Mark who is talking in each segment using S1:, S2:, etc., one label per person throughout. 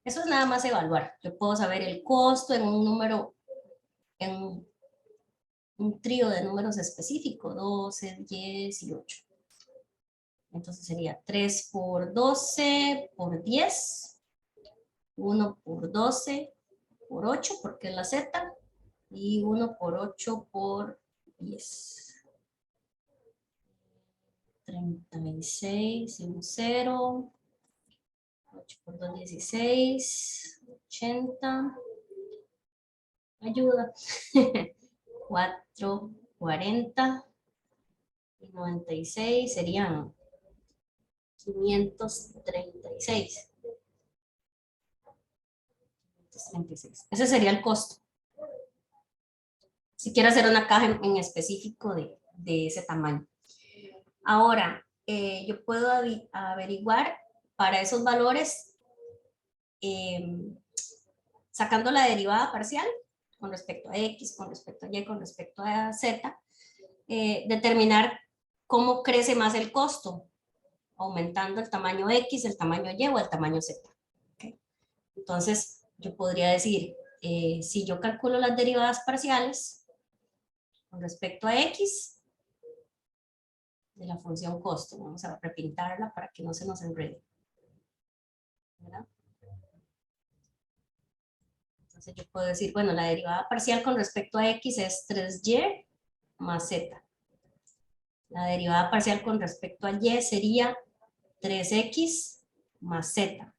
S1: Eso es nada más evaluar. Yo puedo saber el costo en un número, en un trío de números específicos, 12, 10 y 8. Entonces sería 3 por 12 por 10, 1 por 12 por 8, porque es la Z, y 1 por 8 por 10. 36 y un 0. 8 por 2, 16. 80. Ayuda. 4, 40. Y 96 serían 536. 536. Ese sería el costo. Si quiero hacer una caja en específico de ese tamaño. Ahora, yo puedo averiguar para esos valores sacando la derivada parcial con respecto a X, con respecto a Y, con respecto a Z, determinar cómo crece más el costo, aumentando el tamaño X, el tamaño Y o el tamaño Z. ¿Okay? Entonces, yo podría decir, si yo calculo las derivadas parciales con respecto a X, de la función costo, vamos a repintarla para que no se nos enrede. ¿Verdad? Entonces yo puedo decir, bueno, la derivada parcial con respecto a X es 3Y más Z. La derivada parcial con respecto a Y sería 3X más Z.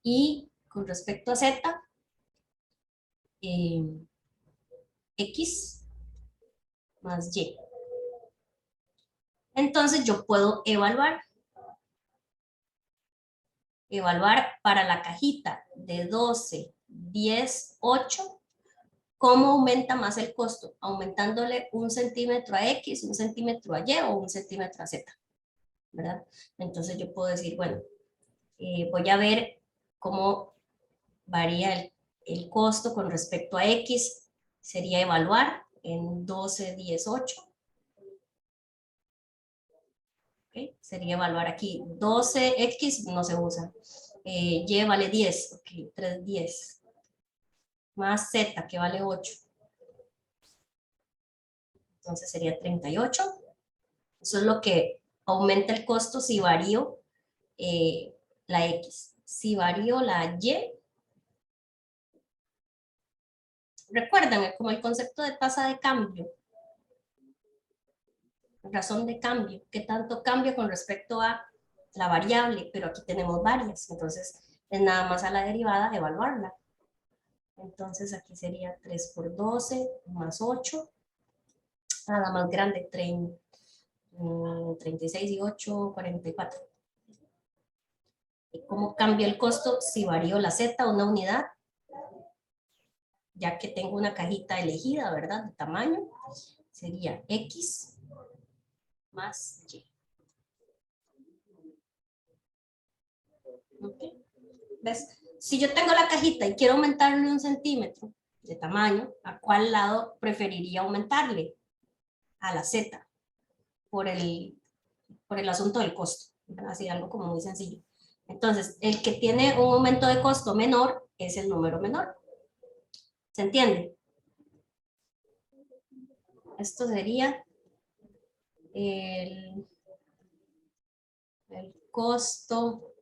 S1: Y con respecto a Z, X más Y. Entonces yo puedo evaluar para la cajita de 12, 10, 8, ¿cómo aumenta más el costo? Aumentándole 1 centímetro a X, 1 centímetro a Y o 1 centímetro a Z, ¿verdad? Entonces yo puedo decir, bueno, voy a ver cómo varía el costo con respecto a X, sería evaluar en 12, 10, 8. ¿Okay? Sería evaluar aquí, 12X no se usa, Y vale 10, ok, 3, 10, más Z que vale 8, entonces sería 38. Eso es lo que aumenta el costo si varío la X. Si varío la Y, recuerdan, como el concepto de tasa de cambio, razón de cambio, qué tanto cambia con respecto a la variable, pero aquí tenemos varias, entonces es nada más a la derivada evaluarla. Entonces aquí sería 3 por 12 más 8, nada más grande, 36 y 8, 44. ¿Y cómo cambia el costo si varío la Z a una unidad? Ya que tengo una cajita elegida, ¿verdad? De tamaño, sería X más Y. ¿Okay? ¿Ves? Si yo tengo la cajita y quiero aumentarle 1 centímetro de tamaño, ¿a cuál lado preferiría aumentarle? A la Z, por el asunto del costo. Así, algo como muy sencillo. Entonces, el que tiene un aumento de costo menor es el número menor. ¿Se entiende? Esto sería el costo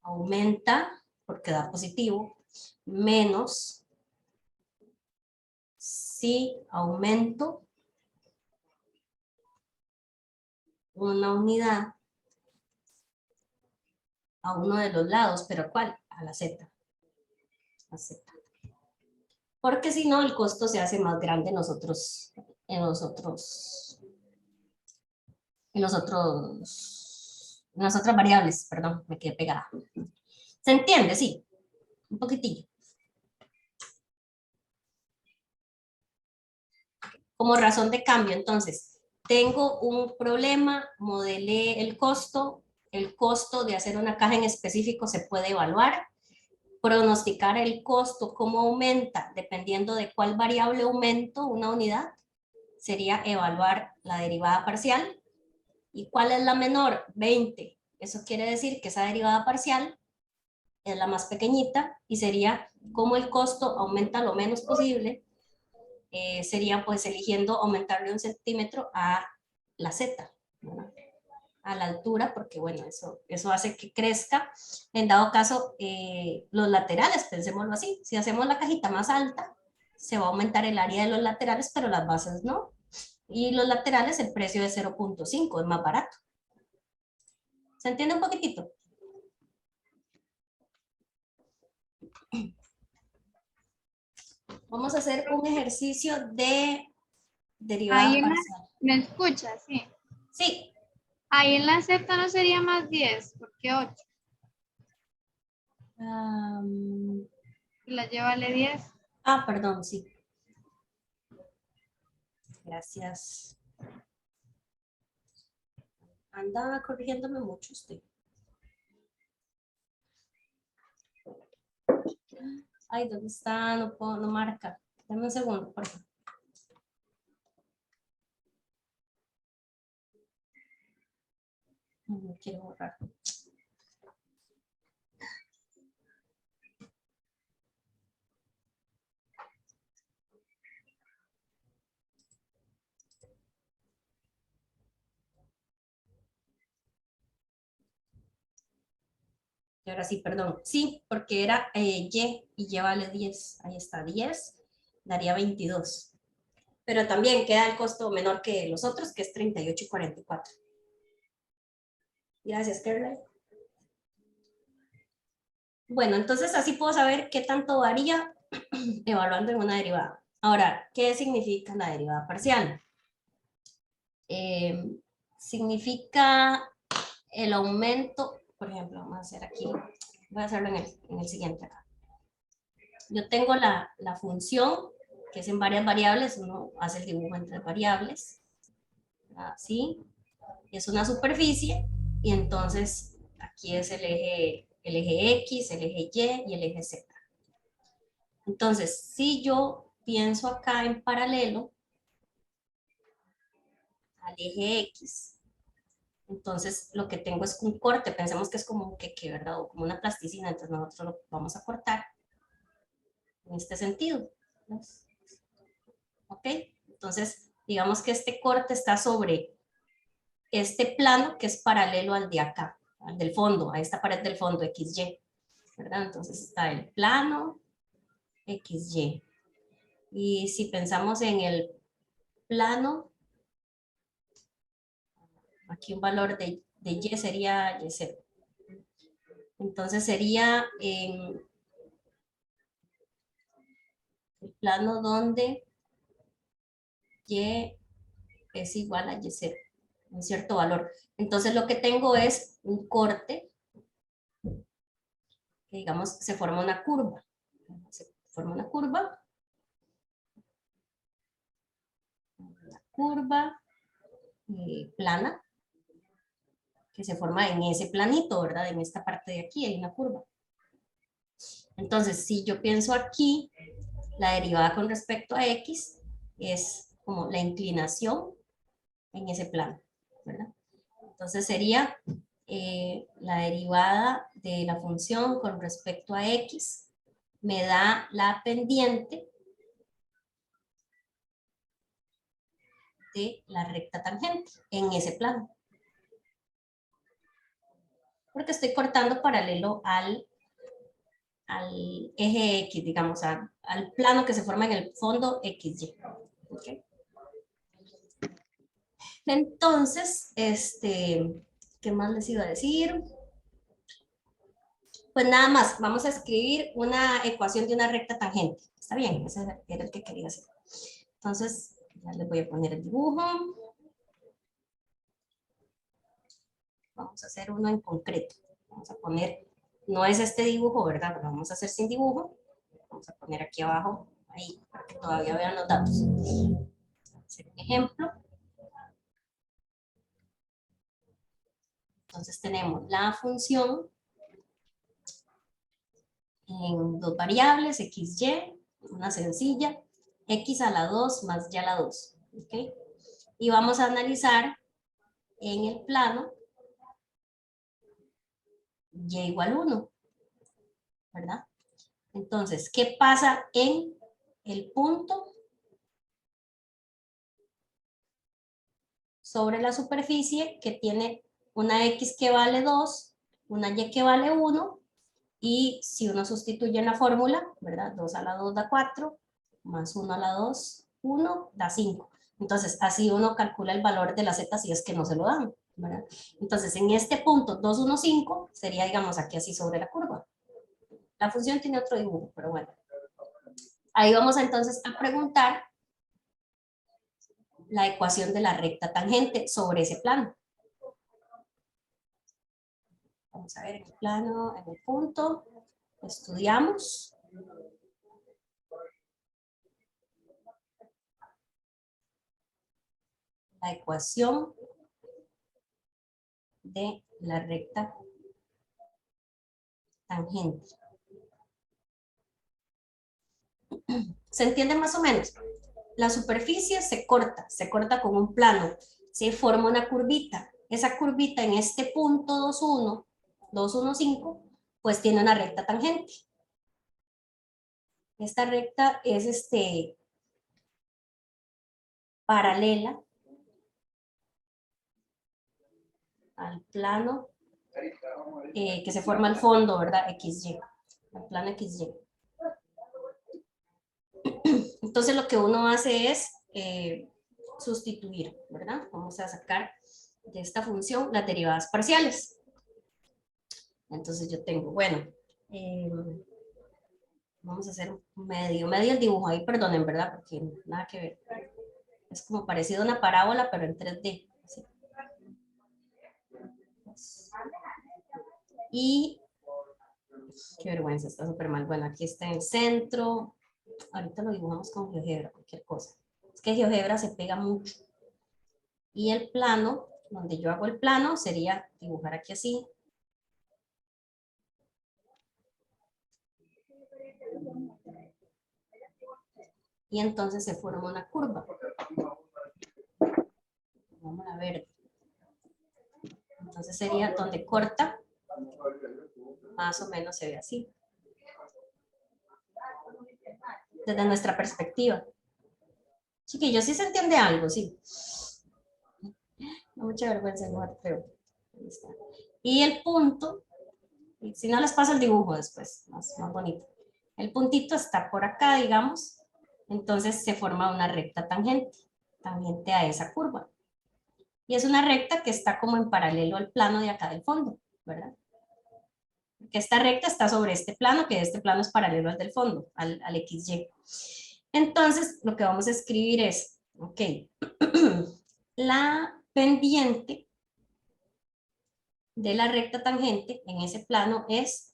S1: aumenta porque da positivo, menos si aumento una unidad a uno de los lados, pero ¿cuál? A la Z. A Z. Porque si no, el costo se hace más grande en las otras variables, perdón, me quedé pegada. ¿Se entiende? Sí, un poquitillo. Como razón de cambio, entonces, tengo un problema, modelé el costo de hacer una caja en específico se puede evaluar, pronosticar el costo, cómo aumenta, dependiendo de cuál variable aumento una unidad, sería evaluar la derivada parcial. ¿Y cuál es la menor? 20. Eso quiere decir que esa derivada parcial es la más pequeñita y sería como el costo aumenta lo menos posible, sería pues eligiendo aumentarle 1 centímetro a la z, ¿verdad? A la altura, porque bueno, eso hace que crezca. En dado caso, los laterales, pensémoslo así, si hacemos la cajita más alta, se va a aumentar el área de los laterales, pero las bases no. Y los laterales, el precio es 0.5, es más barato. ¿Se entiende un poquitito? Vamos a hacer un ejercicio de derivada
S2: Ahí en la,
S1: parcial.
S2: ¿me escuchas? Sí.
S1: Sí.
S2: Ahí en la Z no sería más 10, porque 8. Y la llevale 10.
S1: Perdón, sí. Gracias. Anda corrigiéndome mucho usted. Ay, ¿dónde está? No puedo, no marca. Dame un segundo, por favor. No quiero borrar. Y ahora sí, perdón. Sí, porque era y vale 10. Ahí está, 10. Daría 22. Pero también queda el costo menor que los otros, que es 38,44. Gracias, Kerley. Bueno, entonces así puedo saber qué tanto varía evaluando en una derivada. Ahora, ¿qué significa la derivada parcial? Significa el aumento, por ejemplo, vamos a hacer aquí, voy a hacerlo en el siguiente acá. Yo tengo la función, que es en varias variables, uno hace el dibujo entre variables, así, es una superficie, y entonces aquí es el eje X, el eje Y y el eje Z. Entonces, si yo pienso acá en paralelo al eje X, entonces lo que tengo es un corte, pensemos que es como un queque, ¿verdad? O como una plasticina, entonces nosotros lo vamos a cortar en este sentido. ¿Ok? Entonces, digamos que este corte está sobre este plano que es paralelo al de acá, al del fondo, a esta pared del fondo, XY, ¿verdad? Entonces está el plano XY. Y si pensamos en el plano, aquí un valor de Y sería Y0. Entonces sería en el plano donde Y es igual a Y0, un cierto valor. Entonces lo que tengo es un corte, que digamos se forma una curva. Se forma una curva plana, que se forma en ese planito, ¿verdad? En esta parte de aquí hay una curva. Entonces, si yo pienso aquí, la derivada con respecto a X es como la inclinación en ese plano, ¿verdad? Entonces sería la derivada de la función con respecto a X me da la pendiente de la recta tangente en ese plano. Porque estoy cortando paralelo al eje X, digamos, al plano que se forma en el fondo XY. ¿Okay? Entonces, ¿qué más les iba a decir? Pues nada más, vamos a escribir una ecuación de una recta tangente. ¿Está bien? Ese era el que quería hacer. Entonces, ya les voy a poner el dibujo. Vamos a hacer uno en concreto. Vamos a poner, no es este dibujo, ¿verdad? Pero vamos a hacer sin dibujo. Vamos a poner aquí abajo, ahí, para que todavía vean los datos. Vamos a hacer un ejemplo. Entonces tenemos la función en dos variables, x, y, una sencilla, x a la 2 más y a la 2. ¿Okay? Y vamos a analizar en el plano y igual 1, ¿verdad? Entonces, ¿qué pasa en el punto sobre la superficie que tiene una X que vale 2, una Y que vale 1, y si uno sustituye en la fórmula, ¿verdad? 2 a la 2 da 4, más 1 a la 2, 1, da 5. Entonces, así uno calcula el valor de la Z si es que no se lo dan, ¿verdad? Entonces, en este punto 2, 1, 5 sería, digamos, aquí así sobre la curva. La función tiene otro dibujo, pero bueno. Ahí vamos entonces a preguntar la ecuación de la recta tangente sobre ese plano. Vamos a ver en el plano, en el punto, estudiamos. La ecuación de la recta tangente. ¿Se entiende más o menos? La superficie se corta con un plano, se forma una curvita. Esa curvita en este punto 2,1, 2,15, pues tiene una recta tangente. Esta recta es paralela al plano que se forma al fondo, ¿verdad? XY, al plano XY. Entonces lo que uno hace es sustituir, ¿verdad? Vamos a sacar de esta función las derivadas parciales. Entonces yo tengo, bueno, vamos a hacer medio el dibujo ahí, perdonen, ¿verdad? Porque nada que ver. Es como parecido a una parábola, pero en 3D. ¿Sí? Y, qué vergüenza, está súper mal. Bueno, aquí está en el centro. Ahorita lo dibujamos con GeoGebra, cualquier cosa. Es que GeoGebra se pega mucho. Y el plano, donde yo hago el plano, sería dibujar aquí así. Y entonces se forma una curva. Vamos a ver. Entonces sería donde corta, más o menos se ve así. Desde nuestra perspectiva. Chiquillos, ¿sí se entiende algo? Sí. No, mucha vergüenza, no, pero ahí está. Y el punto, si no les paso el dibujo después, más bonito. El puntito está por acá, digamos, entonces se forma una recta tangente a esa curva. Y es una recta que está como en paralelo al plano de acá del fondo, ¿verdad? Porque esta recta está sobre este plano, que este plano es paralelo al del fondo, al XY. Entonces, lo que vamos a escribir es, ok, la pendiente de la recta tangente en ese plano es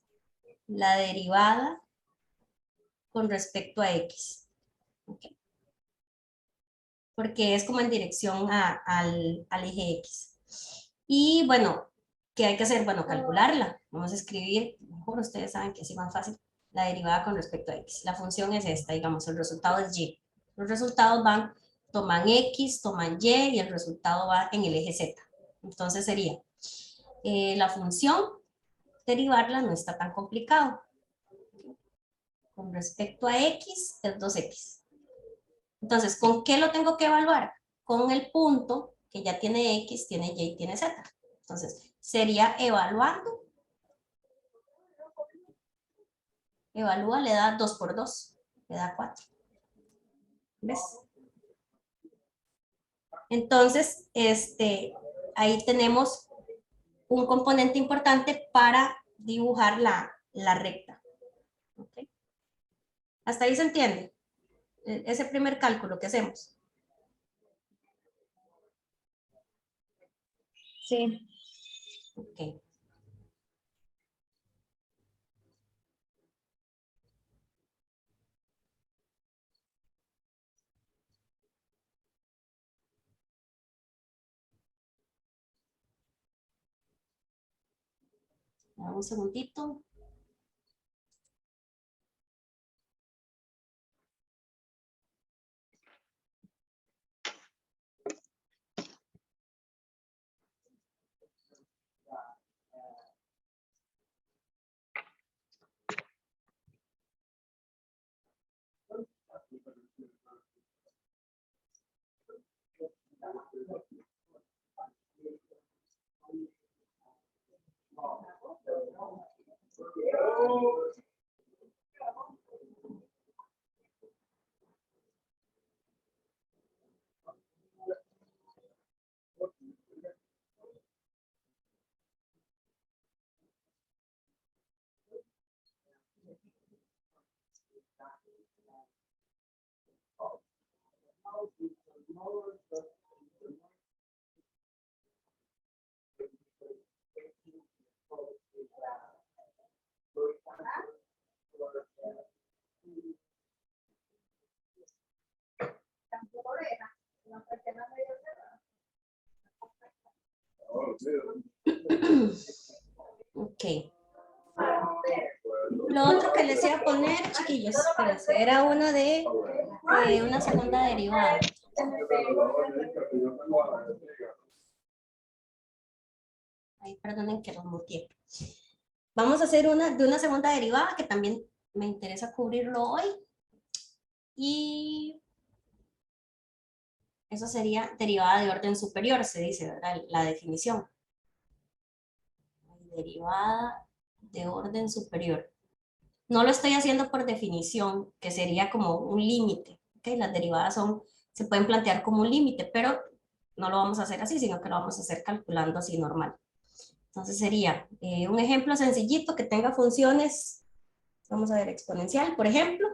S1: la derivada con respecto a X. ¿Okay? Porque es como en dirección al eje X. Y bueno, ¿qué hay que hacer? Bueno, calcularla. Vamos a escribir, mejor ustedes saben que es más fácil, la derivada con respecto a X. La función es esta, digamos, el resultado es Y. Los resultados toman X, toman Y y el resultado va en el eje Z. Entonces sería, la función, derivarla no está tan complicado. Con respecto a X es 2X. Entonces, ¿con qué lo tengo que evaluar? Con el punto que ya tiene X, tiene Y, tiene Z. Entonces, sería evaluando. Evalúa, le da 2 por 2, le da 4. ¿Ves? Entonces, ahí tenemos un componente importante para dibujar la recta. ¿Okay? Hasta ahí se entiende. Ese primer cálculo que hacemos.
S2: Sí.
S1: Ok. Un segundito. Ok. Lo otro que les iba a poner, chiquillos, espérense, era uno de una segunda derivada. Ay, perdonen que los muteé. Vamos a hacer una de una segunda derivada que también me interesa cubrirlo hoy. Y eso sería derivada de orden superior, se dice, ¿verdad? La definición. Derivada de orden superior. No lo estoy haciendo por definición, que sería como un límite. ¿Okay? Las derivadas se pueden plantear como un límite, pero no lo vamos a hacer así, sino que lo vamos a hacer calculando así normal. Entonces sería un ejemplo sencillito que tenga funciones, vamos a ver, exponencial, por ejemplo.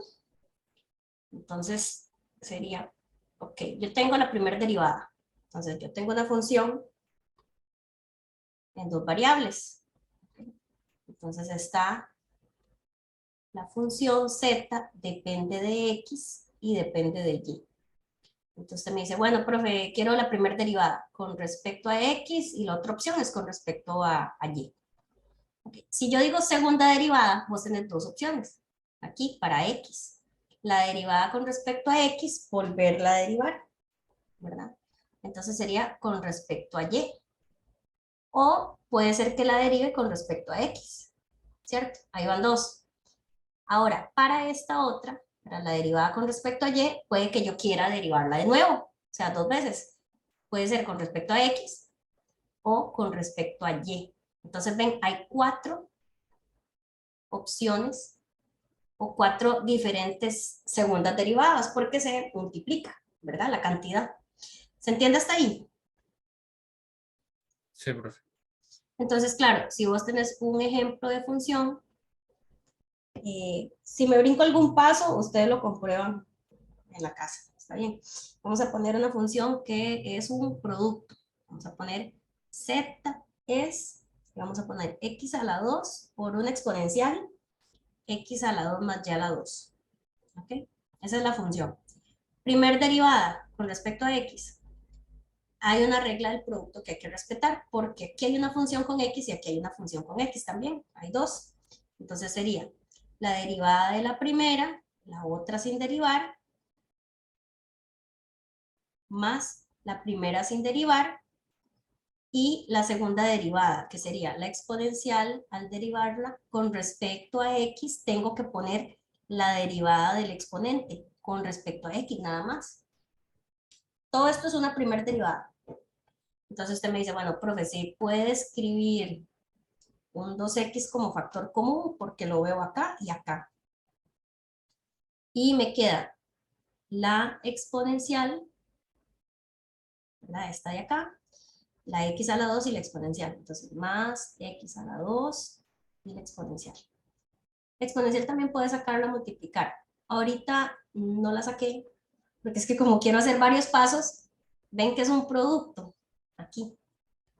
S1: Entonces sería, ok, yo tengo la primera derivada. Entonces yo tengo una función en dos variables. Entonces está la función z depende de x y depende de y. Entonces usted me dice, bueno, profe, quiero la primera derivada con respecto a x y la otra opción es con respecto a y. Okay. Si yo digo segunda derivada, vos tenés dos opciones. Aquí para x. La derivada con respecto a x, volverla a derivar, ¿verdad? Entonces sería con respecto a y. O puede ser que la derive con respecto a x, ¿cierto? Ahí van dos. Ahora, para esta otra, para la derivada con respecto a y, puede que yo quiera derivarla de nuevo, o sea, dos veces. Puede ser con respecto a x o con respecto a y. Entonces, ven, hay cuatro opciones o cuatro diferentes segundas derivadas porque se multiplica, ¿verdad? La cantidad. ¿Se entiende hasta ahí?
S3: Sí, profe.
S1: Entonces, claro, si vos tenés un ejemplo de función, si me brinco algún paso, ustedes lo comprueban en la casa, ¿está bien? Vamos a poner una función que es un producto. Vamos a poner z es, vamos a poner x a la 2 por una exponencial, x a la 2 más y a la 2. ¿Ok? Esa es la función. Primer derivada con respecto a x. Hay una regla del producto que hay que respetar, porque aquí hay una función con x y aquí hay una función con x también. Hay dos. Entonces sería la derivada de la primera, la otra sin derivar, más la primera sin derivar, y la segunda derivada, que sería la exponencial al derivarla con respecto a x, tengo que poner la derivada del exponente con respecto a x, nada más. Todo esto es una primera derivada. Entonces usted me dice, bueno, profe, ¿sí puede escribir un 2x como factor común? Porque lo veo acá y acá. Y me queda la exponencial, ¿verdad? Esta de acá, la x a la 2 y la exponencial. Entonces, más x a la 2 y la exponencial. La exponencial también puede sacarla a multiplicar. Ahorita no la saqué, porque es que como quiero hacer varios pasos, ven que es un producto. Aquí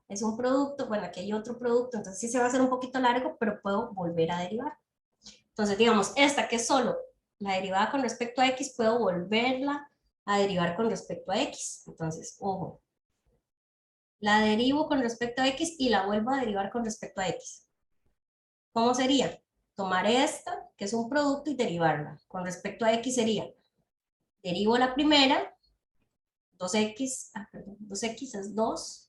S1: es un producto, bueno, aquí hay otro producto, entonces sí se va a hacer un poquito largo, pero puedo volver a derivar. Entonces, digamos, esta que es solo la derivada con respecto a x, puedo volverla a derivar con respecto a x. Entonces, ojo, la derivo con respecto a x y la vuelvo a derivar con respecto a x. ¿Cómo sería? Tomar esta, que es un producto, y derivarla. Con respecto a x sería, derivo la primera, 2x, perdón, 2x es 2.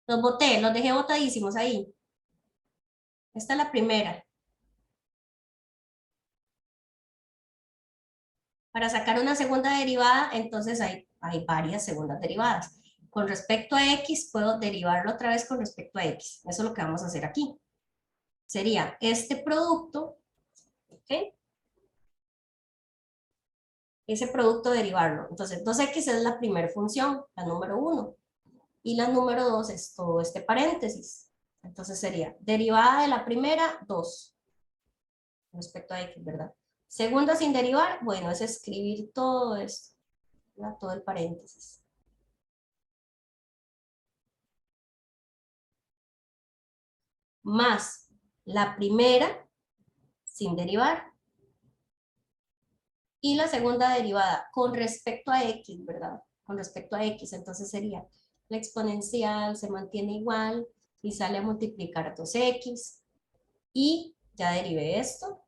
S1: Los boté, los dejé botadísimos ahí. Esta es la primera. Para sacar una segunda derivada, entonces hay varias segundas derivadas. Con respecto a x, puedo derivarlo otra vez con respecto a x. Eso es lo que vamos a hacer aquí. sería este producto, ¿ok? Ese producto derivarlo. Entonces, 2x es la primera función, la número 1. Y la número 2 es todo este paréntesis. Entonces sería derivada de la primera, 2. Respecto a x, ¿verdad? Segunda sin derivar, bueno, es escribir todo esto, ¿verdad? Todo el paréntesis. Más la primera sin derivar. Y la segunda derivada con respecto a x, ¿verdad? Con respecto a x, entonces sería la exponencial se mantiene igual y sale a multiplicar 2x y ya derivé esto.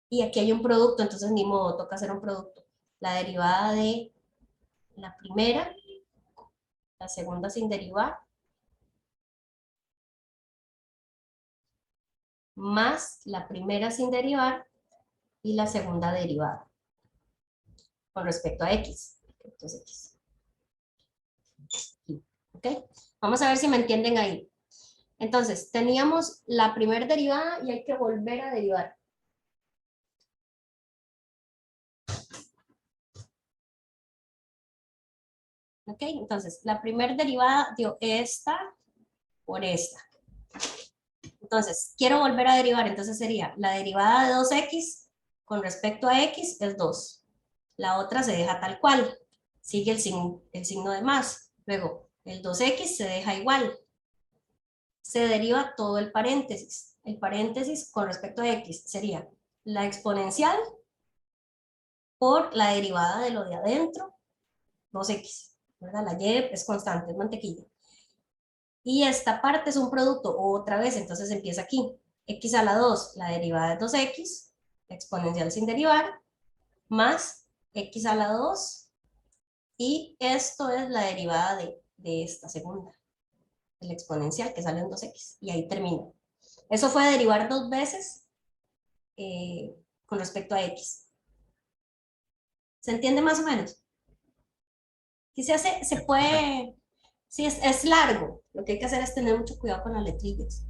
S1: Y aquí hay un producto, entonces ni modo, toca hacer un producto. La derivada de la primera, la segunda sin derivar, más la primera sin derivar y la segunda derivada con respecto a x. Entonces, x. ¿Ok? Vamos a ver si me entienden ahí. Entonces, teníamos la primera derivada y hay que volver a derivar. ¿Ok? Entonces, la primera derivada dio esta por esta. Entonces, quiero volver a derivar, entonces sería la derivada de 2x con respecto a x es 2. La otra se deja tal cual, sigue el signo de más. Luego, el 2x se deja igual. Se deriva todo el paréntesis. El paréntesis con respecto a x sería la exponencial por la derivada de lo de adentro, 2x. ¿Verdad? La y es constante, es mantequilla. Y esta parte es un producto, otra vez, entonces empieza aquí. X a la 2, la derivada de 2x, exponencial sin derivar, más x a la 2, y esto es la derivada de esta segunda, el exponencial que sale en 2x, y ahí termina. Eso fue derivar 2 veces con respecto a x. ¿Se entiende más o menos? Si se hace, se puede, sí, es largo. Lo que hay que hacer es tener mucho cuidado con las letrillas.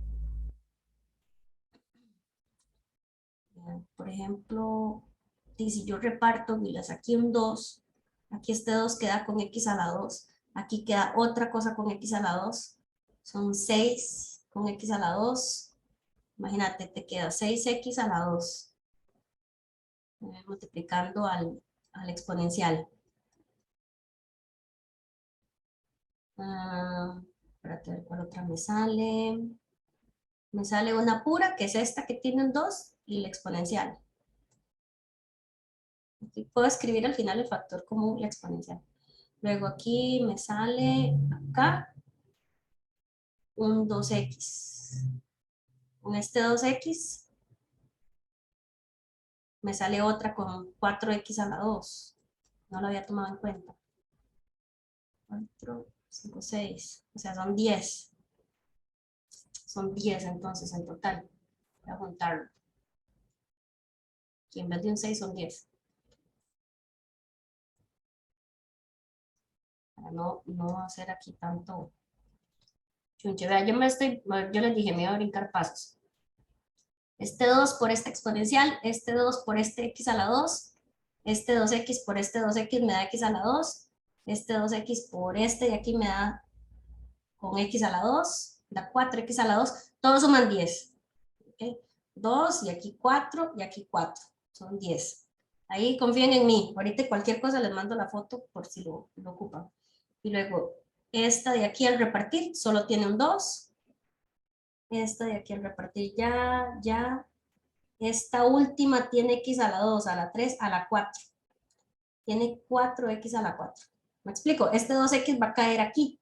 S1: Por ejemplo, si yo reparto, miras, aquí un 2, aquí este 2 queda con x a la 2, aquí queda otra cosa con x a la 2, son 6 con x a la 2, imagínate, te queda 6x a la 2, multiplicando al exponencial. Espérate, a ver cuál otra me sale. Me sale una pura, que es esta que tiene un 2, y la exponencial. Aquí puedo escribir al final el factor común y la exponencial. Luego aquí me sale acá un 2x. Con este 2x me sale otra con 4x a la 2. No lo había tomado en cuenta. 4, 5, 6. O sea, son 10. Son 10 entonces en total. Voy a juntarlo. Aquí en vez de un 6 son 10. Para no hacer aquí tanto chunche. Vea, yo les dije, me voy a brincar pasos. Este 2 por este exponencial, este 2 por este x a la 2, este 2x por este 2x me da x a la 2, este 2x por este de aquí me da con x a la 2, da 4x a la 2, todos suman 10. ¿Okay? 2 y aquí 4 y aquí 4, son 10. Ahí confíen en mí, ahorita cualquier cosa les mando la foto por si lo ocupan. Y luego, esta de aquí al repartir solo tiene un 2, esta de aquí al repartir ya. Esta última tiene x a la 2, a la 3, a la 4. Tiene 4x a la 4. ¿Me explico? Este 2x va a caer aquí.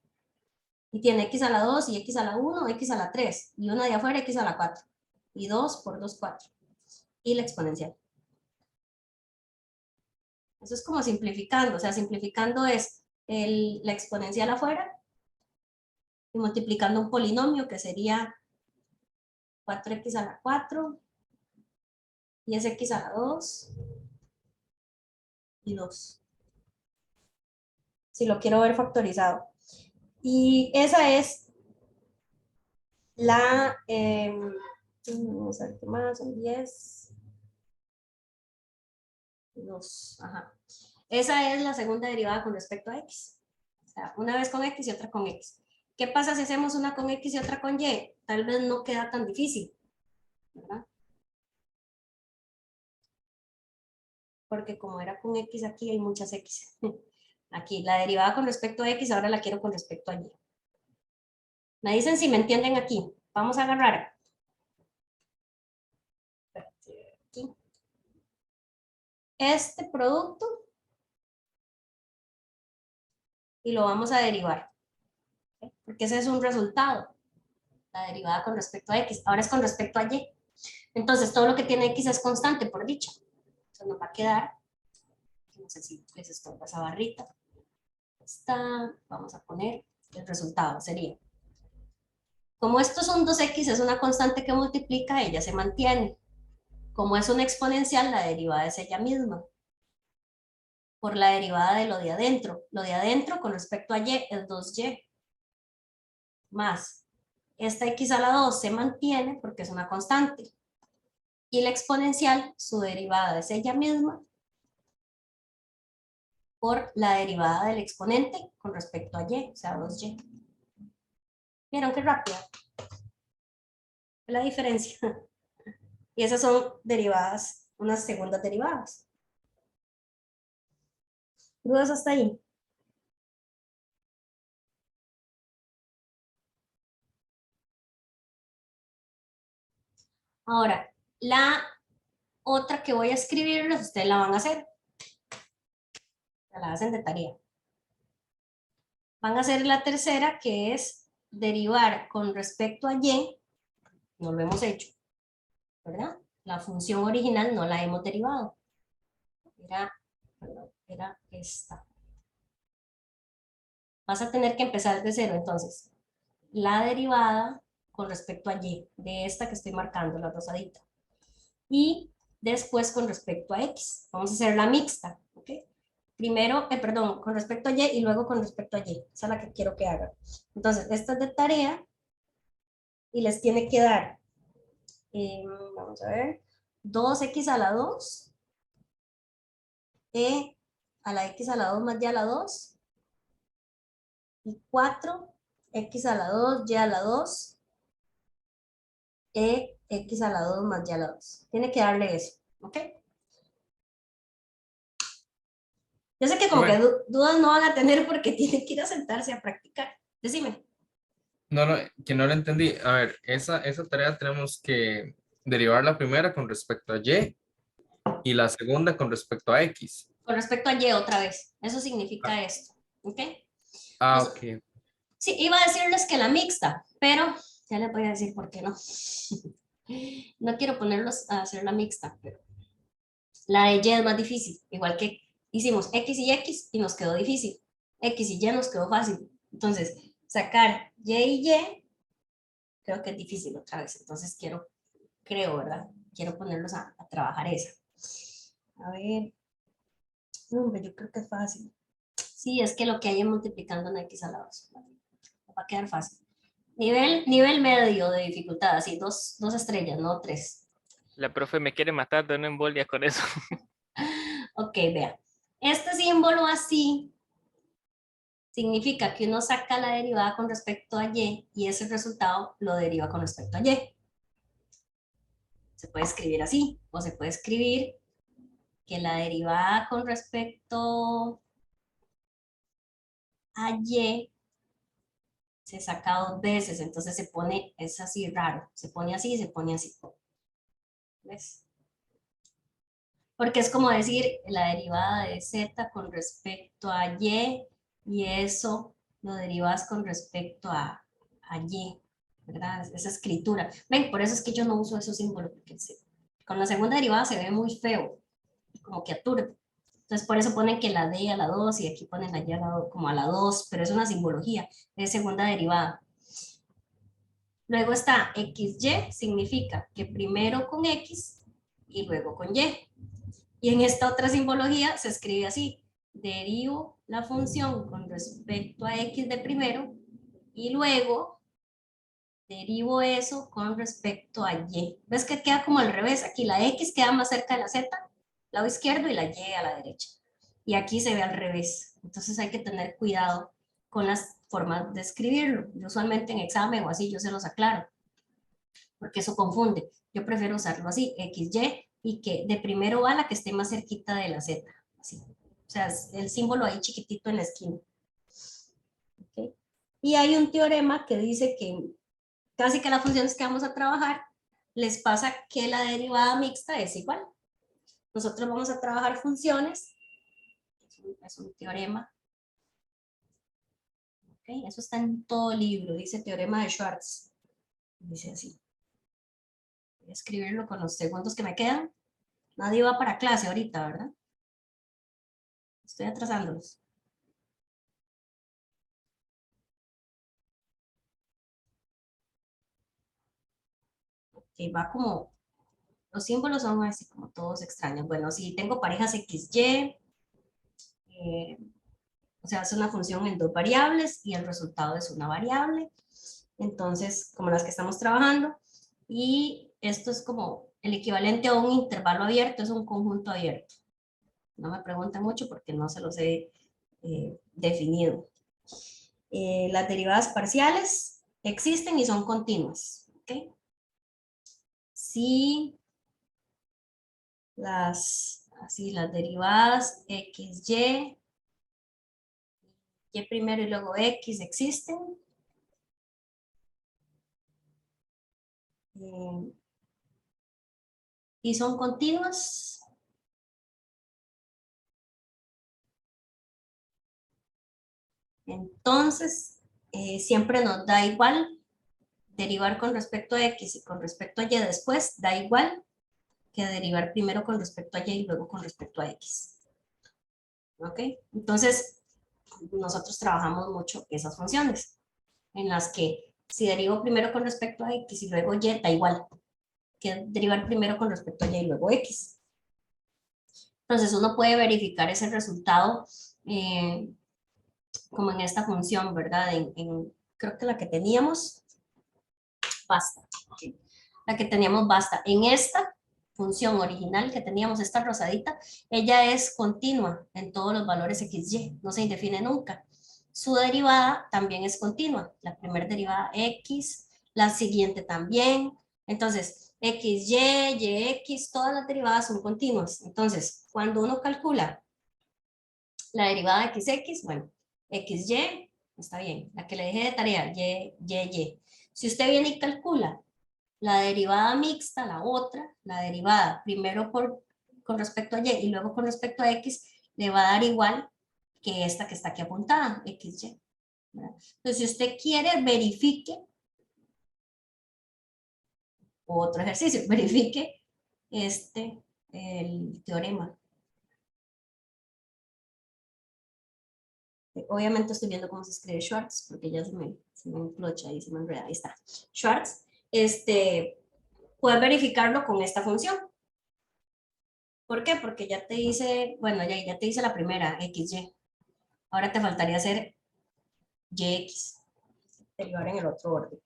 S1: Y tiene x a la 2 y x a la 1, x a la 3. Y una de afuera, x a la 4. Y 2 por 2, 4. Y la exponencial. Eso es como simplificando. O sea, simplificando es la exponencial afuera y multiplicando un polinomio que sería 4x a la 4 y es x a la 2 y 2. Si lo quiero ver factorizado. Y esa es Vamos a ver qué más, son 10. 2, ajá. Esa es la segunda derivada con respecto a x. O sea, una vez con x y otra con x. ¿Qué pasa si hacemos una con x y otra con y? Tal vez no queda tan difícil, ¿verdad? Porque como era con x aquí, hay muchas x. Aquí, la derivada con respecto a x, ahora la quiero con respecto a y. Me dicen si me entienden aquí. Vamos a agarrar aquí este producto y lo vamos a derivar, ¿ok? Porque ese es un resultado, la derivada con respecto a x. Ahora es con respecto a y. Entonces, todo lo que tiene x es constante, por dicho. Entonces, nos va a quedar, no sé si les estorba esa barrita. Está, vamos a poner el resultado, sería. Como estos son 2x, es una constante que multiplica, ella se mantiene. Como es una exponencial, la derivada es ella misma, por la derivada de lo de adentro. Lo de adentro con respecto a y es 2y, más esta x a la 2 se mantiene porque es una constante. Y la exponencial, su derivada es ella misma, por la derivada del exponente con respecto a y, o sea, 2y. ¿Vieron qué rápida? La diferencia. Y esas son derivadas, unas segundas derivadas. ¿Dudas hasta ahí? Ahora, la otra que voy a escribirles, ustedes la van a hacer. La hacen de tarea. Van a hacer la tercera, que es derivar con respecto a y. No lo hemos hecho, ¿verdad? La función original no la hemos derivado. Era esta. Vas a tener que empezar de cero, entonces. La derivada con respecto a y, de esta que estoy marcando, la rosadita. Y después con respecto a x. Vamos a hacer la mixta, ¿ok? Primero, perdón, con respecto a y y luego con respecto a y. Esa es la que quiero que hagan. Entonces, esta es de tarea y les tiene que dar, vamos a ver, 2x a la 2, e a la x a la 2 más y a la 2, y 4x a la 2, y a la 2, x a la 2 más y a la 2. Tiene que darle eso, ¿ok? Yo sé que como que
S3: Profe,
S1: dudas no van a tener porque tienen que ir a sentarse a practicar. Decime.
S3: no, no, que no lo entendí. A ver, esa tarea tenemos que derivar la primera con respecto a y la segunda con respecto a X.
S1: Con respecto a y otra vez. Eso
S3: Ah,
S1: significa esto, ¿ok?
S3: ok.
S1: Sí, iba a decirles que la mixta, pero ya les voy a decir por qué no. No quiero ponerlos a hacer la mixta, pero la de y es más difícil. Igual que hicimos x y nos quedó difícil. X y y nos quedó fácil. Entonces, sacar y, creo que es difícil otra vez. Entonces creo, ¿verdad? Quiero ponerlos a trabajar esa. A ver, hombre, yo creo que es fácil. Sí, es que lo que hay es multiplicando en x a la 2. Va a quedar fácil. Nivel medio de dificultad, así, dos estrellas, no tres.
S4: La profe me quiere matar de una embolia con eso.
S1: Ok, vea. Este símbolo así significa que uno saca la derivada con respecto a y ese resultado lo deriva con respecto a y. Se puede escribir así, o se puede escribir que la derivada con respecto a y se saca dos veces, entonces se pone, es así raro, se pone así y se pone así. ¿Ves? Porque es como decir la derivada de z con respecto a y eso lo derivas con respecto a y, ¿verdad? Esa escritura. Ven, por eso es que yo no uso esos símbolos, porque con la segunda derivada se ve muy feo, como que aturde. Entonces por eso ponen que la d a la 2 y aquí ponen la y a la 2, como a la 2, pero es una simbología, es segunda derivada. Luego está xy, significa que primero con x y luego con y. Y en esta otra simbología se escribe así: derivo la función con respecto a x de primero y luego derivo eso con respecto a y. ¿Ves que queda como al revés? Aquí la x queda más cerca de la z, lado izquierdo, y la y a la derecha. Y aquí se ve al revés. Entonces hay que tener cuidado con las formas de escribirlo. Yo usualmente en examen o así yo se los aclaro, porque eso confunde. Yo prefiero usarlo así, XY, y que de primero va la que esté más cerquita de la Z. Así. O sea, el símbolo ahí chiquitito en la esquina. ¿Okay? Y hay un teorema que dice que casi que las funciones que vamos a trabajar les pasa que la derivada mixta es igual. Nosotros vamos a trabajar funciones, es un teorema. ¿Okay? Eso está en todo libro, dice teorema de Schwartz. Dice así. Voy a escribirlo con los segundos que me quedan. Nadie va para clase ahorita, ¿verdad? Estoy atrasándolos. Ok, va como, los símbolos son así como todos extraños. Bueno, si tengo parejas XY, o sea, es una función en dos variables y el resultado es una variable. Entonces, como las que estamos trabajando, y esto es como el equivalente a un intervalo abierto, es un conjunto abierto. No me pregunten mucho porque no se los he definido. Las derivadas parciales existen y son continuas. ¿Okay? Si las derivadas x, y primero y luego x existen, y son continuas, entonces siempre nos da igual derivar con respecto a x y con respecto a y después, da igual que derivar primero con respecto a y y luego con respecto a x. ¿Ok? Entonces, nosotros trabajamos mucho esas funciones, en las que si derivo primero con respecto a x y luego y, da igual que derivar primero con respecto a y y luego x. Entonces uno puede verificar ese resultado como en esta función, ¿verdad? Creo que la que teníamos, basta. La que teníamos basta. En esta función original que teníamos, esta rosadita, ella es continua en todos los valores xy, no se indefine nunca. Su derivada también es continua, la primera derivada x, la siguiente también. Entonces, xy, yx, todas las derivadas son continuas. Entonces, cuando uno calcula la derivada de xx, bueno, xy, está bien, la que le dejé de tarea, y. Si usted viene y calcula la derivada mixta, la otra, la derivada primero con respecto a y y luego con respecto a x, le va a dar igual que esta que está aquí apuntada, xy. ¿Verdad? Entonces, si usted quiere, verifique, otro ejercicio, verifique el teorema. Obviamente estoy viendo cómo se escribe Schwartz, porque ya se me enclocha y se me enreda. Ahí está. Schwartz, puedes verificarlo con esta función. ¿Por qué? Porque ya te dice, bueno, ya te dice la primera, xy. Ahora te faltaría hacer yx, derivar en el otro orden.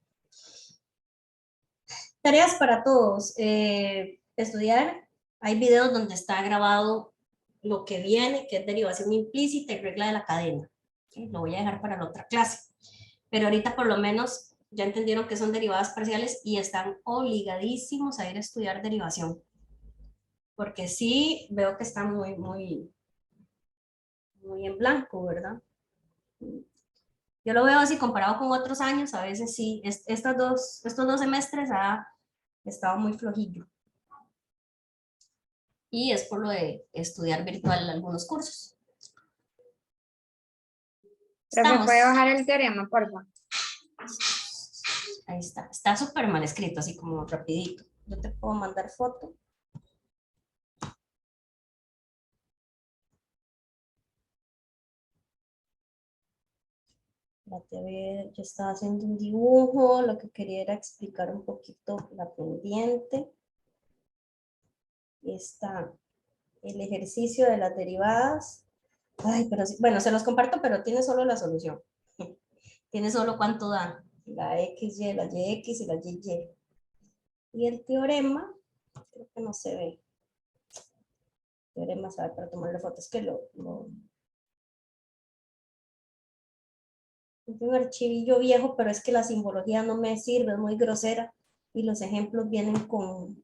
S1: Tareas para todos. Estudiar. Hay videos donde está grabado lo que viene, que es derivación implícita y regla de la cadena. ¿Okay? Lo voy a dejar para la otra clase. Pero ahorita por lo menos ya entendieron que son derivadas parciales y están obligadísimos a ir a estudiar derivación. Porque sí veo que está muy en blanco, ¿verdad? Yo lo veo así comparado con otros años, a veces sí, estos dos semestres ha estado muy flojillo. Y es por lo de estudiar virtual algunos cursos.
S2: ¿Profe, puede bajar el teorema, por favor?
S1: Ahí está súper mal escrito, así como rapidito. Yo te puedo mandar foto. Yo estaba haciendo un dibujo, lo que quería era explicar un poquito la pendiente. Está el ejercicio de las derivadas. Ay, pero sí, bueno, se los comparto, pero tiene solo la solución. Tiene solo cuánto da. la XY, la YX y la YY. Y el teorema, creo que no se ve. Teorema, ¿sabe? Para tomarle fotos, que es un archivillo viejo, pero es que la simbología no me sirve, es muy grosera. Y los ejemplos vienen con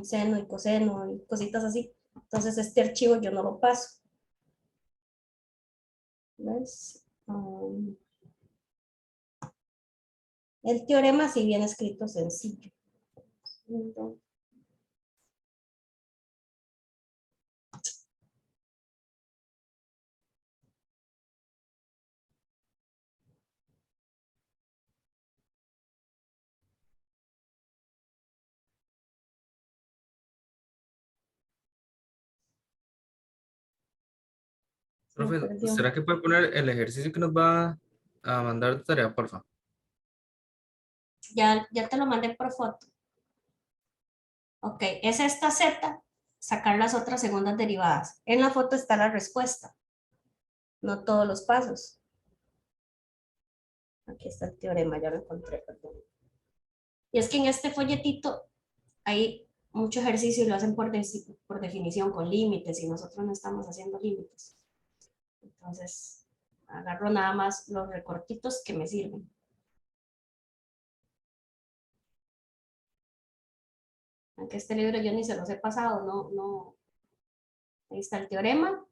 S1: seno y coseno y cositas así. Entonces este archivo yo no lo paso. ¿Ves? El teorema sí viene escrito sencillo.
S3: Profe,
S1: perdió.
S3: ¿será que puede poner el ejercicio que nos va a mandar de tarea, porfa?
S1: Ya te lo mandé por foto. Ok, es esta Z, sacar las otras segundas derivadas. En la foto está la respuesta, no todos los pasos. Aquí está el teorema, ya lo encontré, perdón. Y es que en este folletito hay mucho ejercicio y lo hacen por definición con límites y nosotros no estamos haciendo límites. Entonces, agarro nada más los recortitos que me sirven. Aunque este libro yo ni se los he pasado, no. Ahí está el teorema.